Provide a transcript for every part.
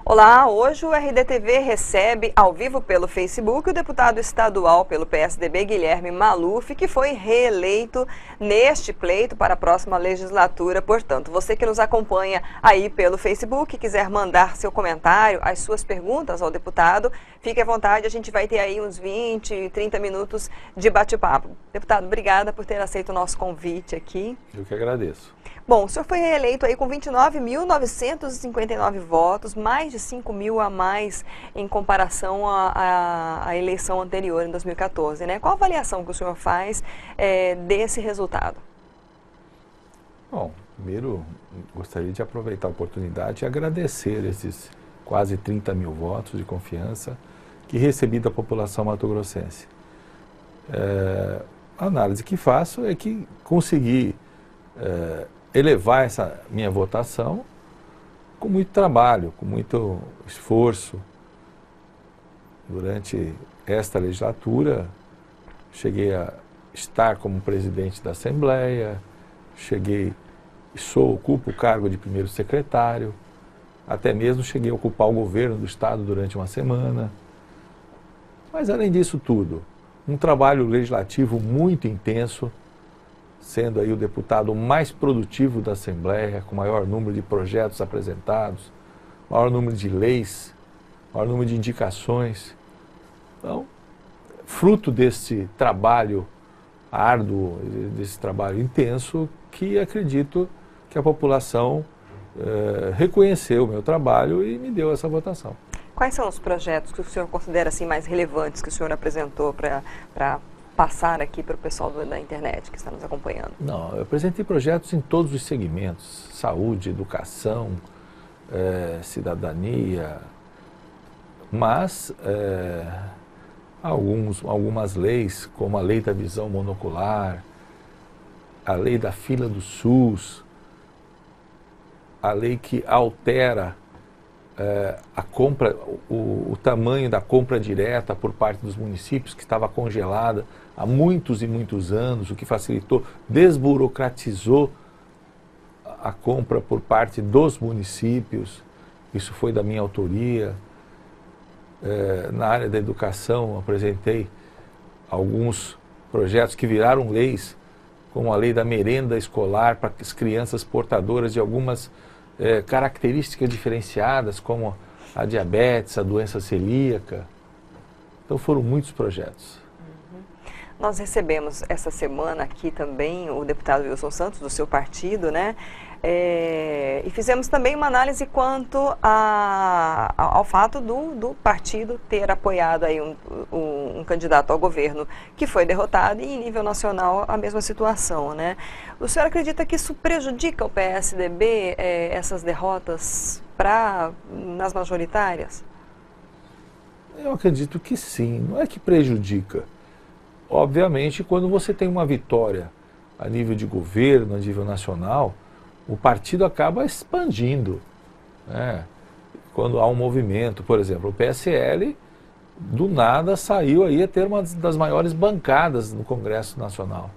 Olá, hoje o RDTV recebe ao vivo pelo Facebook o deputado estadual pelo PSDB, Guilherme Maluf, que foi reeleito neste pleito para a próxima legislatura. Portanto, você que nos acompanha aí pelo Facebook, quiser mandar seu comentário, as suas perguntas ao deputado, fique à vontade, a gente vai ter aí uns 20, 30 minutos de bate-papo. Deputado, obrigada por ter aceito o nosso convite aqui. Eu que agradeço. Bom, o senhor foi reeleito aí com 29.959 votos, mais de 5 mil a mais em comparação à eleição anterior, em 2014, né? Qual a avaliação que o senhor faz desse resultado? Bom, primeiro gostaria de aproveitar a oportunidade e agradecer esses quase 30 mil votos de confiança que recebi da população mato-grossense. A análise que faço é que consegui elevar essa minha votação com muito trabalho, com muito esforço. Durante esta legislatura, cheguei a estar como presidente da Assembleia, ocupo o cargo de primeiro secretário, até mesmo cheguei a ocupar o governo do Estado durante uma semana. Mas, além disso tudo, um trabalho legislativo muito intenso, sendo aí o deputado mais produtivo da Assembleia, com maior número de projetos apresentados, maior número de leis, maior número de indicações. Então, fruto desse trabalho árduo, desse trabalho intenso, que acredito que a população reconheceu o meu trabalho e me deu essa votação. Quais são os projetos que o senhor considera assim, mais relevantes que o senhor apresentou para passar aqui para o pessoal da internet que está nos acompanhando? Não, eu apresentei projetos em todos os segmentos: saúde, educação, cidadania, mas algumas leis, como a lei da visão monocular, a lei da fila do SUS, a lei que altera o tamanho da compra direta por parte dos municípios, que estava congelada há muitos e muitos anos, o que facilitou, desburocratizou a compra por parte dos municípios. Isso foi da minha autoria. Na área da educação, apresentei alguns projetos que viraram leis, como a lei da merenda escolar para as crianças portadoras de algumas características diferenciadas, como a diabetes, a doença celíaca. Então foram muitos projetos. Nós recebemos essa semana aqui também o deputado Wilson Santos, do seu partido, né? E fizemos também uma análise quanto ao fato do partido ter apoiado aí um candidato ao governo que foi derrotado, e em nível nacional a mesma situação, né? O senhor acredita que isso prejudica o PSDB, essas derrotas nas majoritárias? Eu acredito que sim, não é que prejudica. Obviamente, quando você tem uma vitória a nível de governo, a nível nacional, o partido acaba expandindo, né? Quando há um movimento, por exemplo, o PSL, do nada saiu aí a ter uma das maiores bancadas no Congresso Nacional.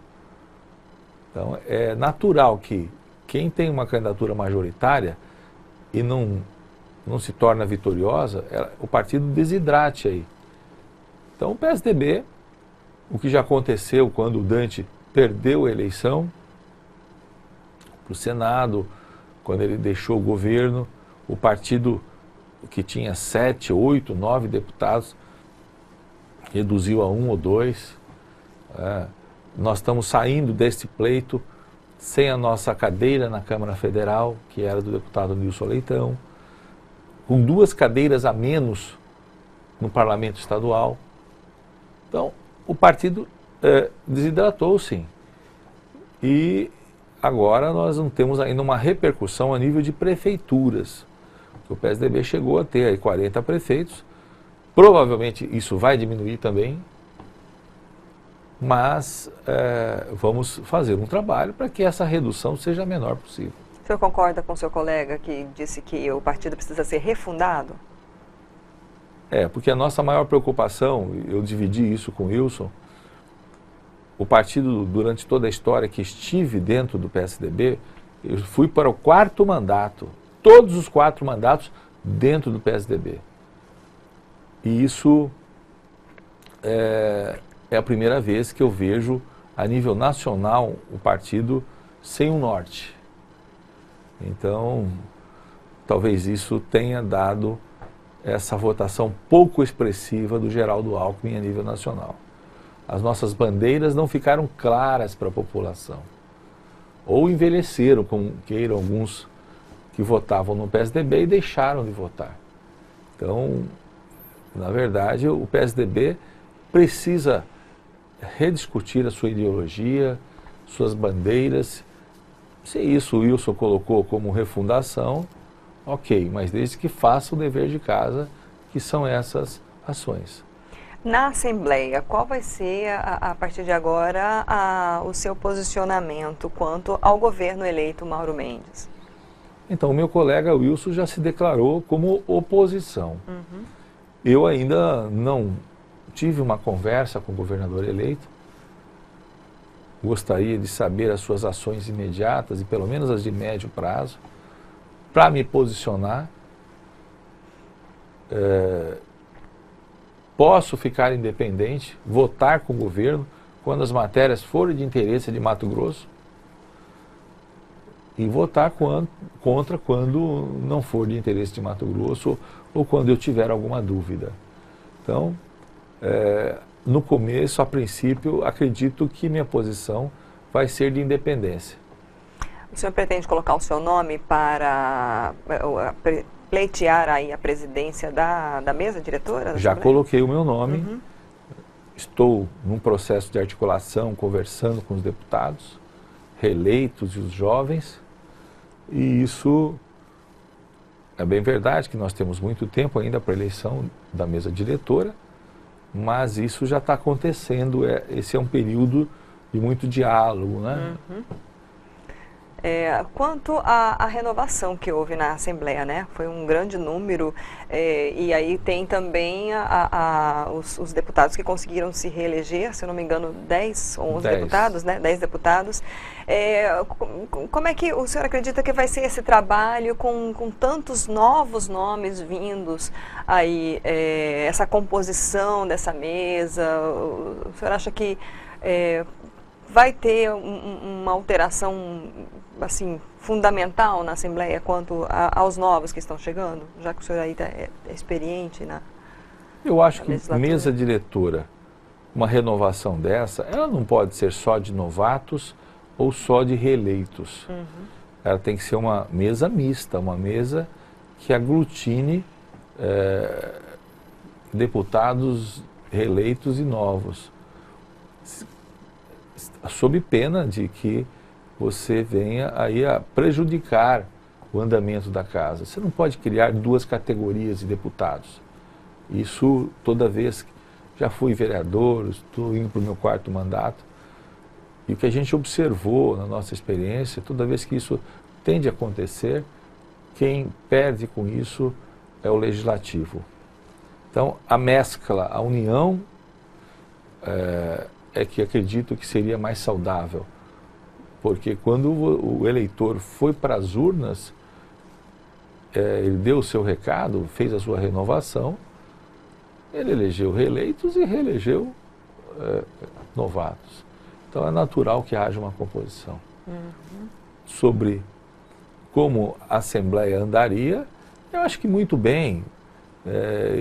Então, é natural que quem tem uma candidatura majoritária e não se torna vitoriosa, o partido desidrate aí. Então, o PSDB, o que já aconteceu quando o Dante perdeu a eleição para o Senado, quando ele deixou o governo, o partido que tinha 7, 8, 9 deputados reduziu a 1 ou 2. Nós estamos saindo deste pleito sem a nossa cadeira na Câmara Federal, que era do deputado Nilson Leitão, com 2 cadeiras a menos no Parlamento Estadual. Então, o partido desidratou, sim. E agora nós não temos ainda uma repercussão a nível de prefeituras. O PSDB chegou a ter aí 40 prefeitos. Provavelmente isso vai diminuir também. Mas vamos fazer um trabalho para que essa redução seja a menor possível. O senhor concorda com o seu colega que disse que o partido precisa ser refundado? Porque a nossa maior preocupação, eu dividi isso com o Wilson, o partido, durante toda a história que estive dentro do PSDB, eu fui para o 4º mandato. Todos os 4 mandatos dentro do PSDB. E isso é a primeira vez que eu vejo, a nível nacional, o partido sem um norte. Então, talvez isso tenha dado essa votação pouco expressiva do Geraldo Alckmin a nível nacional. As nossas bandeiras não ficaram claras para a população. Ou envelheceram, como queiram alguns que votavam no PSDB e deixaram de votar. Então, na verdade, o PSDB precisa rediscutir a sua ideologia, suas bandeiras. Se isso o Wilson colocou como refundação, ok, mas desde que faça o dever de casa, que são essas ações. Na Assembleia, qual vai ser, a partir de agora, o seu posicionamento quanto ao governo eleito Mauro Mendes? Então, o meu colega Wilson já se declarou como oposição. Eu ainda não tive uma conversa com o governador eleito. Gostaria de saber as suas ações imediatas e pelo menos as de médio prazo, para me posicionar. Posso ficar independente, votar com o governo quando as matérias forem de interesse de Mato Grosso e votar contra quando não for de interesse de Mato Grosso ou quando eu tiver alguma dúvida. Então, no começo, a princípio, acredito que minha posição vai ser de independência. O senhor pretende colocar o seu nome para pleitear aí a presidência da mesa diretora? Já coloquei o meu nome, estou num processo de articulação, conversando com os deputados, reeleitos e os jovens, e isso é bem verdade que nós temos muito tempo ainda para a eleição da mesa diretora, mas isso já está acontecendo, esse é um período de muito diálogo, né? Quanto à renovação que houve na Assembleia, né? Foi um grande número, e aí tem também os deputados que conseguiram se reeleger, se eu não me engano, 10 ou 11 deputados, né? 10 deputados. Como é que o senhor acredita que vai ser esse trabalho com tantos novos nomes vindos aí, essa composição dessa mesa? O senhor acha que vai ter uma alteração assim, fundamental na Assembleia quanto aos novos que estão chegando, já que o senhor aí é experiente na Eu acho que mesa diretora, uma renovação dessa, ela não pode ser só de novatos ou só de reeleitos. Ela tem que ser uma mesa mista, uma mesa que aglutine deputados reeleitos e novos, sob pena de que você venha aí a prejudicar o andamento da casa. Você não pode criar duas categorias de deputados. Isso toda vez que já fui vereador, estou indo para o meu 4º mandato, e o que a gente observou na nossa experiência, toda vez que isso tende a acontecer, quem perde com isso é o legislativo. Então, a mescla, a união, é que acredito que seria mais saudável. Porque quando o eleitor foi para as urnas, ele deu o seu recado, fez a sua renovação, ele elegeu reeleitos e reelegeu novatos. Então é natural que haja uma composição. Sobre como a Assembleia andaria, eu acho que muito bem.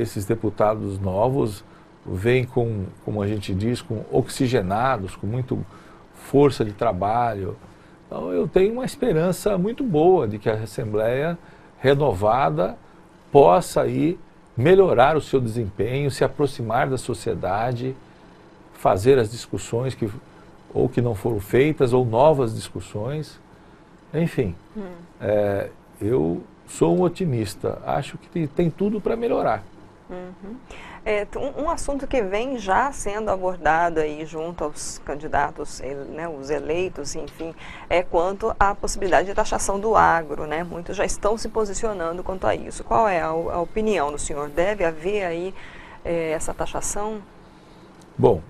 Esses deputados novos vêm com, como a gente diz, com oxigenados, com muito força de trabalho. Então eu tenho uma esperança muito boa de que a Assembleia renovada possa aí melhorar o seu desempenho, se aproximar da sociedade, fazer as discussões que não foram feitas, ou novas discussões. Enfim, eu sou um otimista, acho que tem tudo para melhorar. Um assunto que vem já sendo abordado aí junto aos candidatos, né, os eleitos, enfim, é quanto à possibilidade de taxação do agro, né? Muitos já estão se posicionando quanto a isso. Qual é a opinião do senhor? Deve haver aí essa taxação? Bom,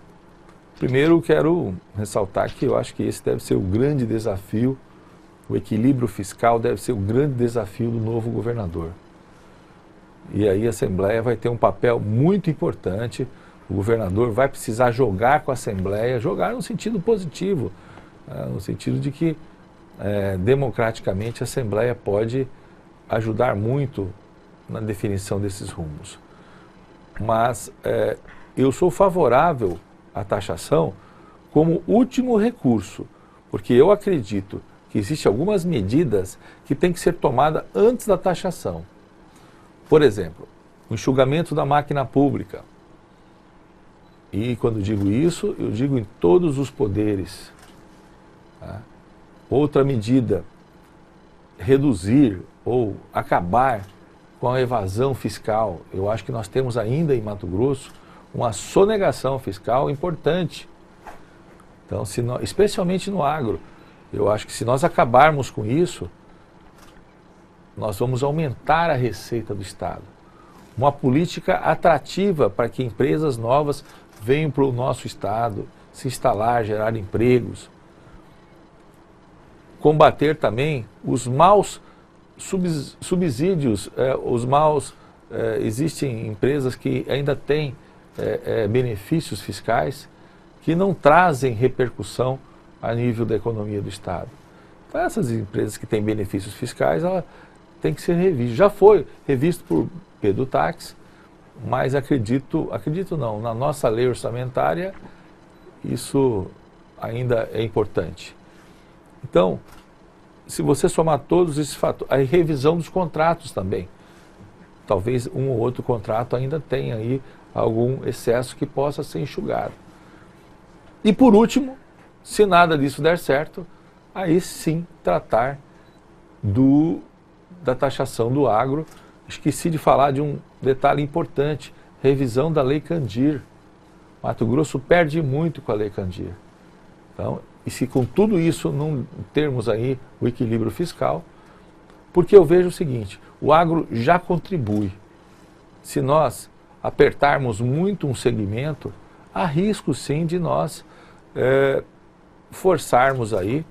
primeiro quero ressaltar que eu acho que esse deve ser o grande desafio, o equilíbrio fiscal deve ser o grande desafio do novo governador. E aí a Assembleia vai ter um papel muito importante. O governador vai precisar jogar com a Assembleia, jogar no sentido positivo, no sentido de que democraticamente a Assembleia pode ajudar muito na definição desses rumos. Mas eu sou favorável à taxação como último recurso, porque eu acredito que existem algumas medidas que têm que ser tomadas antes da taxação. Por exemplo, o enxugamento da máquina pública. E quando digo isso, eu digo em todos os poderes. Tá? Outra medida, reduzir ou acabar com a evasão fiscal. Eu acho que nós temos ainda em Mato Grosso uma sonegação fiscal importante. Então, especialmente no agro, eu acho que se nós acabarmos com isso, nós vamos aumentar a receita do Estado. Uma política atrativa para que empresas novas venham para o nosso Estado, se instalar, gerar empregos. Combater também os maus subsídios, existem empresas que ainda têm benefícios fiscais que não trazem repercussão a nível da economia do Estado. Então essas empresas que têm benefícios fiscais, ela tem que ser revista. Já foi revisto por Pedro Tax, mas acredito não, na nossa lei orçamentária isso ainda é importante. Então, se você somar todos esses fatores, a revisão dos contratos também. Talvez um ou outro contrato ainda tenha aí algum excesso que possa ser enxugado. E por último, se nada disso der certo, aí sim tratar da taxação do agro. Esqueci de falar de um detalhe importante, revisão da Lei Candir. Mato Grosso perde muito com a Lei Candir. Então, e se com tudo isso não termos aí o equilíbrio fiscal, porque eu vejo o seguinte, o agro já contribui. Se nós apertarmos muito um segmento, há risco sim de nós forçarmos aí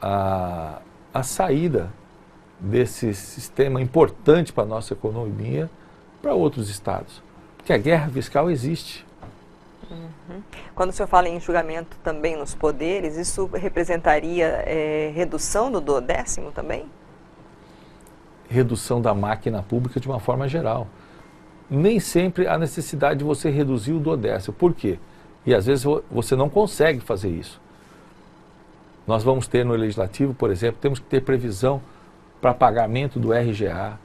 a saída desse sistema importante para a nossa economia para outros estados. Porque a guerra fiscal existe. Uhum. Quando o senhor fala em enxugamento também nos poderes, isso representaria redução do duodécimo também? Redução da máquina pública de uma forma geral. Nem sempre há necessidade de você reduzir o duodécimo. Por quê? E às vezes você não consegue fazer isso. Nós vamos ter no Legislativo, por exemplo, temos que ter previsão para pagamento do RGA.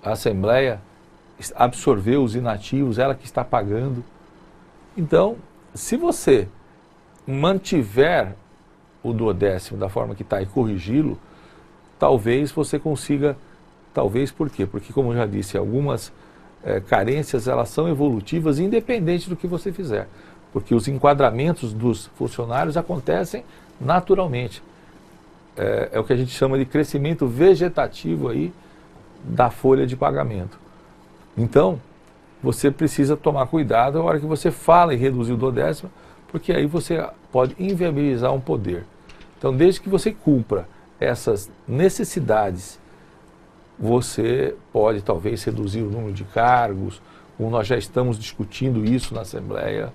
A Assembleia absorveu os inativos, ela que está pagando. Então, se você mantiver o duodécimo da forma que está e corrigi-lo, talvez você consiga, talvez por quê? Porque, como eu já disse, algumas carências elas são evolutivas independente do que você fizer. Porque os enquadramentos dos funcionários acontecem naturalmente. É o que a gente chama de crescimento vegetativo aí da folha de pagamento. Então, você precisa tomar cuidado na hora que você fala em reduzir o duodécimo, porque aí você pode inviabilizar um poder. Então, desde que você cumpra essas necessidades, você pode talvez reduzir o número de cargos, como nós já estamos discutindo isso na Assembleia,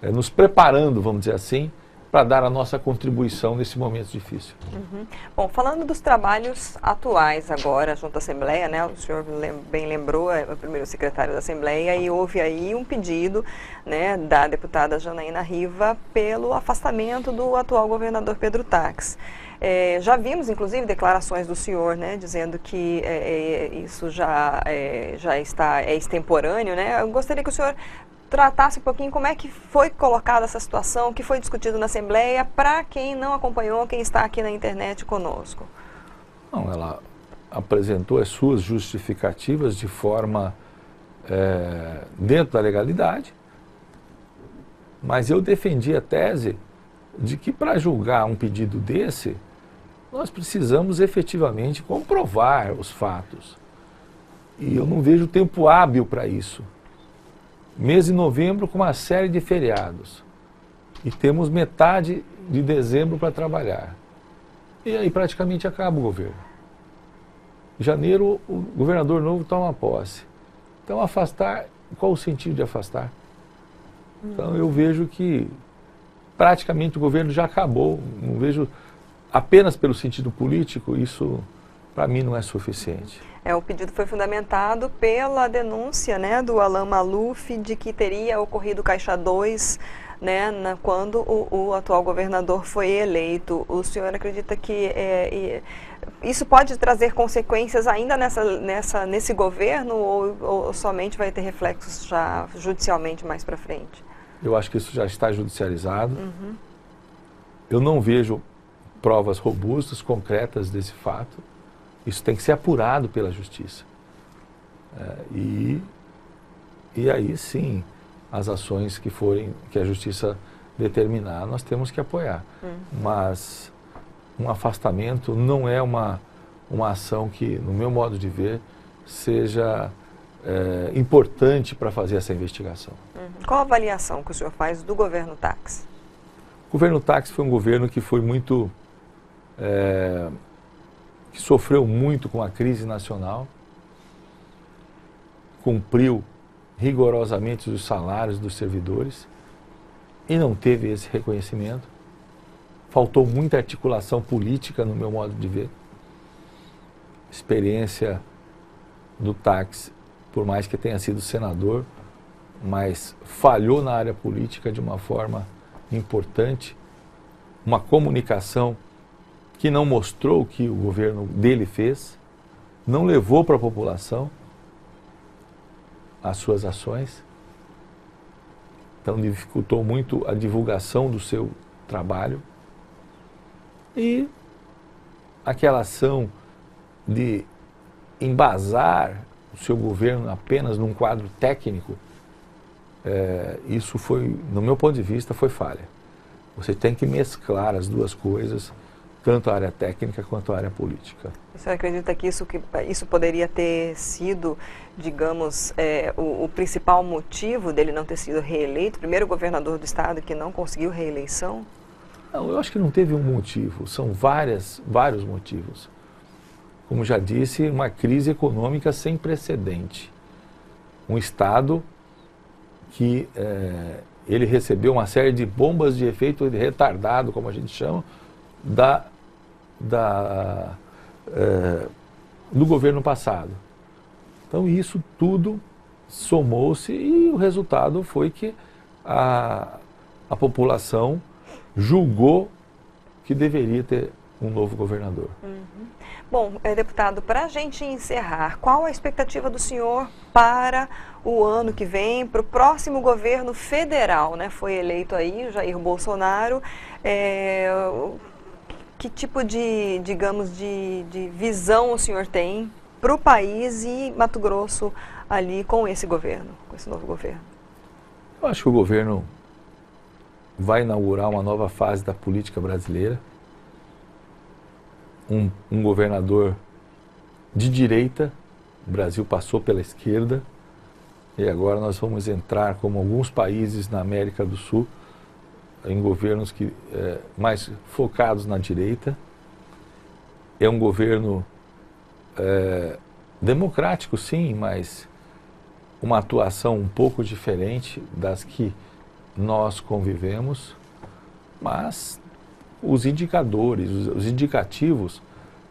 nos preparando, vamos dizer assim, para dar a nossa contribuição nesse momento difícil. Uhum. Bom, falando dos trabalhos atuais agora, junto à Assembleia, né, o senhor bem lembrou, é o primeiro secretário da Assembleia, e houve aí um pedido, né, da deputada Janaína Riva pelo afastamento do atual governador Pedro Tax. Já vimos, inclusive, declarações do senhor, né, dizendo que isso já está extemporâneo, né? Eu gostaria que o senhor tratasse um pouquinho como é que foi colocada essa situação, o que foi discutido na Assembleia, para quem não acompanhou, quem está aqui na internet conosco. Não, ela apresentou as suas justificativas de forma dentro da legalidade, mas eu defendi a tese de que para julgar um pedido desse, nós precisamos efetivamente comprovar os fatos. E eu não vejo tempo hábil para isso. Mês de novembro com uma série de feriados. E temos metade de dezembro para trabalhar. E aí praticamente acaba o governo. janeiro o governador novo toma posse. Então afastar, qual o sentido de afastar? Então eu vejo que praticamente o governo já acabou, não vejo apenas pelo sentido político, isso para mim não é suficiente. O pedido foi fundamentado pela denúncia, né, do Alan Maluf de que teria ocorrido Caixa 2, né, quando o atual governador foi eleito. O senhor acredita que isso pode trazer consequências ainda nesse governo ou somente vai ter reflexos já judicialmente mais para frente? Eu acho que isso já está judicializado. Eu não vejo provas robustas, concretas desse fato. Isso tem que ser apurado pela justiça. E aí sim, as ações que a justiça determinar, nós temos que apoiar. Mas um afastamento não é uma ação que, no meu modo de ver, seja importante para fazer essa investigação. Qual a avaliação que o senhor faz do governo Táxi? O governo Táxi foi um governo que foi muito... que sofreu muito com a crise nacional, cumpriu rigorosamente os salários dos servidores e não teve esse reconhecimento. Faltou muita articulação política, no meu modo de ver. Experiência do Táxi, por mais que tenha sido senador, mas falhou na área política de uma forma importante, uma comunicação que não mostrou o que o governo dele fez, não levou para a população as suas ações, então dificultou muito a divulgação do seu trabalho. E aquela ação de embasar o seu governo apenas num quadro técnico, isso foi, no meu ponto de vista, foi falha. Você tem que mesclar as duas coisas, tanto a área técnica quanto a área política. O senhor acredita que isso poderia ter sido, digamos, o principal motivo dele não ter sido reeleito? Primeiro governador do estado que não conseguiu reeleição? Não, eu acho que não teve um motivo, são vários motivos. Como já disse, uma crise econômica sem precedente. Um estado que ele recebeu uma série de bombas de efeito retardado, como a gente chama, do governo passado. Então isso tudo somou-se e o resultado foi que a população julgou que deveria ter um novo governador. Bom, deputado, para a gente encerrar, qual a expectativa do senhor para o ano que vem, para o próximo governo federal, né? Foi eleito aí o Jair Bolsonaro. Que tipo de, digamos, de visão o senhor tem para o país e Mato Grosso ali com esse governo, com esse novo governo? Eu acho que o governo vai inaugurar uma nova fase da política brasileira. Um governador de direita, o Brasil passou pela esquerda e agora nós vamos entrar, como alguns países na América do Sul, em governos mais focados na direita. É um governo democrático, sim, mas uma atuação um pouco diferente das que nós convivemos, mas os indicadores, os indicativos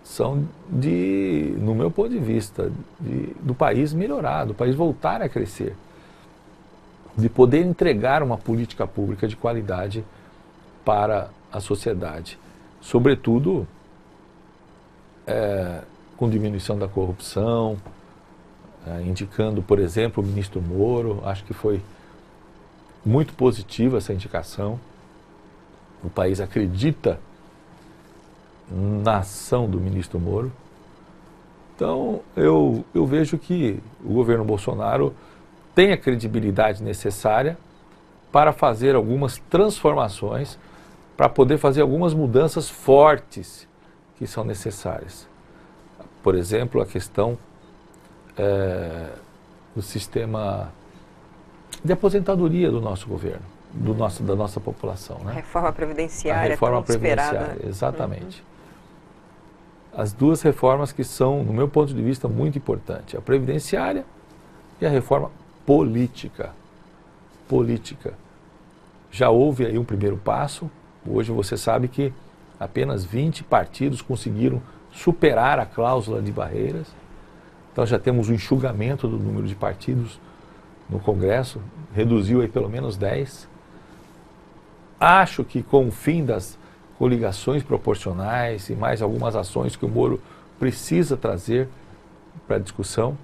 são no meu ponto de vista, do país melhorar, do país voltar a crescer, de poder entregar uma política pública de qualidade para a sociedade. Sobretudo, com diminuição da corrupção, indicando, por exemplo, o ministro Moro. Acho que foi muito positiva essa indicação. O país acredita na ação do ministro Moro. Então, eu vejo que o governo Bolsonaro tem a credibilidade necessária para fazer algumas transformações, para poder fazer algumas mudanças fortes que são necessárias. Por exemplo, a questão do sistema de aposentadoria do nosso governo, da nossa população, né? A reforma previdenciária, a reforma tão esperada. previdenciária, exatamente. as duas reformas que são, no meu ponto de vista, muito importantes. A previdenciária e a reforma política. Já houve aí um primeiro passo. Hoje você sabe que apenas 20 partidos conseguiram superar a cláusula de barreiras. Então já temos um enxugamento do número de partidos no Congresso, reduziu aí pelo menos 10. Acho que com o fim das coligações proporcionais e mais algumas ações que o Moro precisa trazer para a discussão,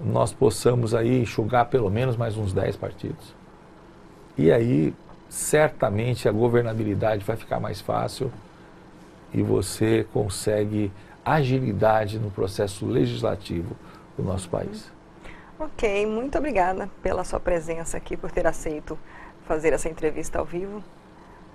nós possamos aí enxugar pelo menos mais uns 10 partidos. E aí, certamente, a governabilidade vai ficar mais fácil e você consegue agilidade no processo legislativo do nosso país. Ok, muito obrigada pela sua presença aqui, por ter aceito fazer essa entrevista ao vivo.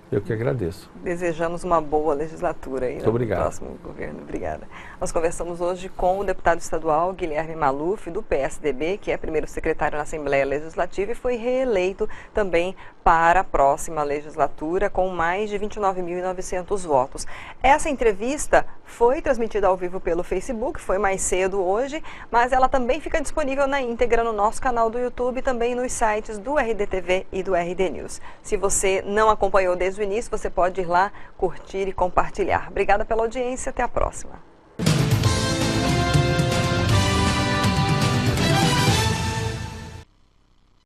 Eu que agradeço. Desejamos uma boa legislatura aí no próximo governo. Obrigada. Nós conversamos hoje com o deputado estadual Guilherme Maluf, do PSDB, que é primeiro secretário na Assembleia Legislativa e foi reeleito também para a próxima legislatura com mais de 29.900 votos. Essa entrevista foi transmitida ao vivo pelo Facebook, foi mais cedo hoje, mas ela também fica disponível na íntegra no nosso canal do YouTube e também nos sites do RDTV e do RD News. Se você não acompanhou desde o início, você pode ir lá, curtir e compartilhar. Obrigada pela audiência, até a próxima.